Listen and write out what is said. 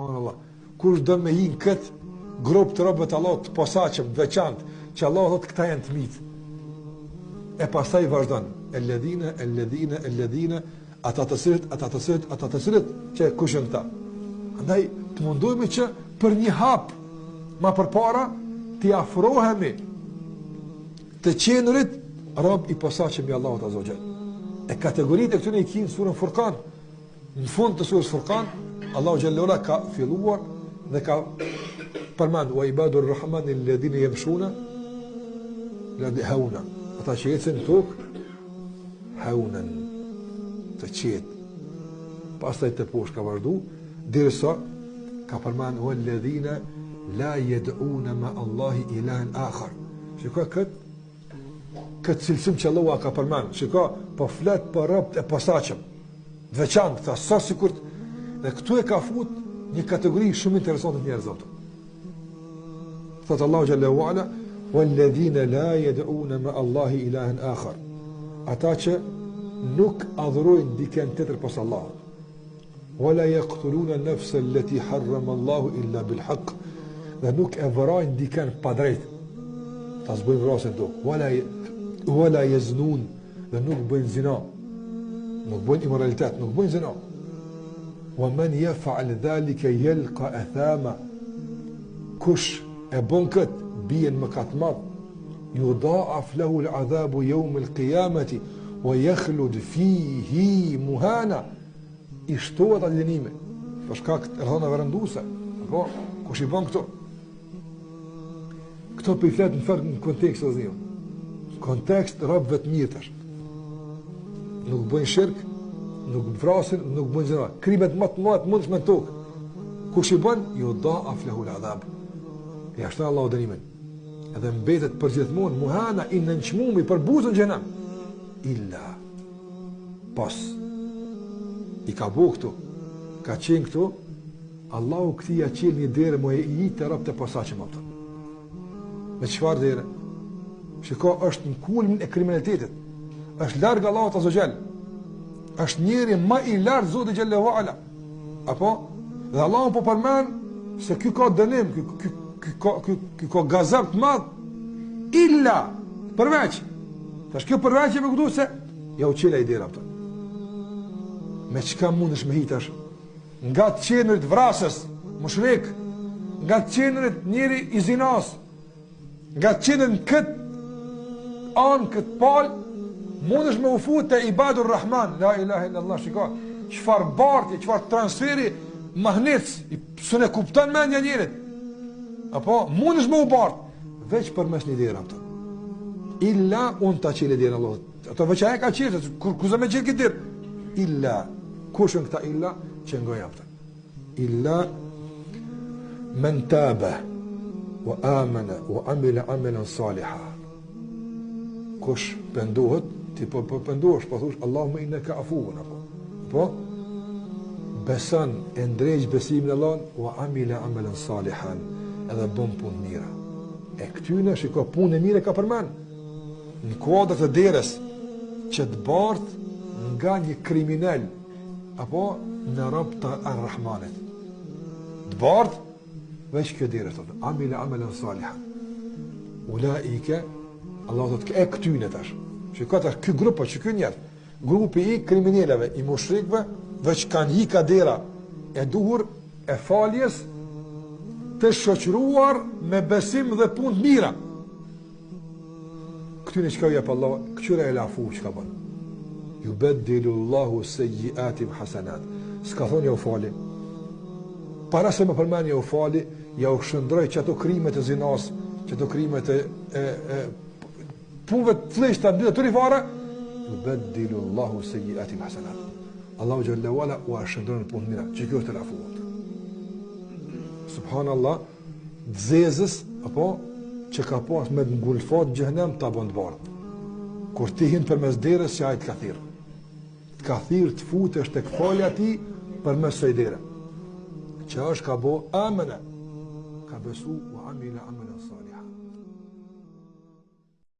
Subhanallah. Kush do me hin kët grup të robët Allahut të posaçëm, të veçantë, që Allah thotë këta janë të mitë. E pastaj vazhdon, elledhina, ata të cilët që kush janë ta. Andaj të mundohemi që për një hap ma përpara t'i afrohemi të qenërit rob i posaçëm i Allahut Azza wa Jall. E kategoritë këtu ne i kemi surën Furqan. Në fund të surës Furqan, Allahu Gjallera ka filluar dhe ka përmend wa ibadur rahman alladhina yamshuna hauna. Ata që ecën tokë haunan, të qetë. Pastaj të poshtë ka vazhdu, derisa ka përmend walladhina la yad'una ma Allahi ilahan akhar. Shikoj këtë cilësim që Allah ka përmend. Shikoj, po flet për robët e posaçëm. Veçantë, këta sa sikur dhe këtu e ka fut një kategori shumë interesante të njerëzve. Thot Allahu xhallahu ala walladhina la yad'una ma Allahi ilahan akhar. Ata që nuk adhurojnë dikën tjetër pas Allahut. Wala yaqtuluna an-nafsa allati harrama Allahu illa bil haqq. Dhe nuk e vrojnë dikën pa drejt. Ta zbojnë vrasën do. Wala yaznun, dhe nuk bëjnë zina. Nuk bëjnë immoralitet, nuk bëjnë zina. Wa man yaf'al dhalika yalqa athama. Kush e bën kët, bien mëkat të madh. Yudha'af lahu al-'adhabu yawm al-qiyamati wa yakhlud fihi muhana. I shtohet atë dënime. Për shkak të rëndave rënduese. Apo kush i bën këto? Këto po i flet në kontekst ozio. Kontekst robëve të mirë tash. Nuk bëjnë shirk, nuk vrasin, nuk bëjnë zina. Krimet më të mëdha mundshme në tokë. Kush i bën, yudha'af lahu al-'adhab. Ja shton Allahu dënimin. Edhe mbetet përgjithmonë muhana i nënçmumi për buzën xhenam. Illa pas i ka bu këtu, ka qenë këtu, Allahu këti ja qenë një derë më e i të rëbë të posaçëm apëta. Me qëfar derë? Shiko, është në kulmin e kriminalitetit, është largë Allahut Azza wa Jall, është njëri ma i largë Zoti Xhallahu Ala. Apo? Dhe Allahu po përmen se ky ka dënim, ky ka gazab të madh, illa, përveç. Tash kjo përveç e me këtu se, ja u qela i derë apëta. Me çka mundesh me hitash? Nga të qenërit vrasës, mushrik, nga të qenërit njëri i zinas, nga të qenërit këtë anë, këtë palë, mundesh me ufut të ibadur Rahman, la ilaha illallah, shiko, qëfar bartje, qëfar transferi, mahnec, së ne kuptan me një njërit, apo, mundesh me u bartë, veç për mes një dira, illa unë ta qile dira, ato veç a e ka qile, kuza me qile këtë dirë, illa, kushën këta illa, që nga japëta. Illa men tabe, wa amana, wa amila amelan saliha. Kush pëndohet, ti po pëndohesh, po thush, Allahumma innaka afuun, po, besan, e ndrejsh besimin e Allahun, wa amila amelan salihan, edhe bën punë mira. E këtyne, shiko, punë e mire ka përmen, në kuadrat e deres, që të bartë nga një kriminal, apo në rëbë të Ar-Rahmanit. Të bardë, veç kjo dire, thotë, amile amelen saliha. Ulaike, Allah thotë, e këtyne tash. Që ka tash, kjo grupa, që kjo njerë, grupi i krimineleve, i mushrikve, veç kanë hi ka dera e duhur e faljes të shoqëruar me besim dhe punë mira. Këtyne që ka ujep Allah, këtyre e lafu që ka bënë. Yubeddilu Allahu sejjiatim hasanat. S'ka thonë ja u fali. Para se më përmeni ja u fali, ja u shëndroj që ato krimet e zinas, që ato krimet e punëve të fleshta në të rifara, Yubeddilu Allahu sejjiatim hasanat. Allahu Gjallahu Ala u shëndroj në punë mira, që kjo është të lafuat. Subhanallah, dzezës, apo, që ka pas me të ngulfat gjëhnem të abon të bardë. Kur ti hin për mes derës që ajtë ka thirë. Ka thirë të futesh të këfalja ti për mes sajdere. Që është ka bo amene, ka besu u amila amene saj.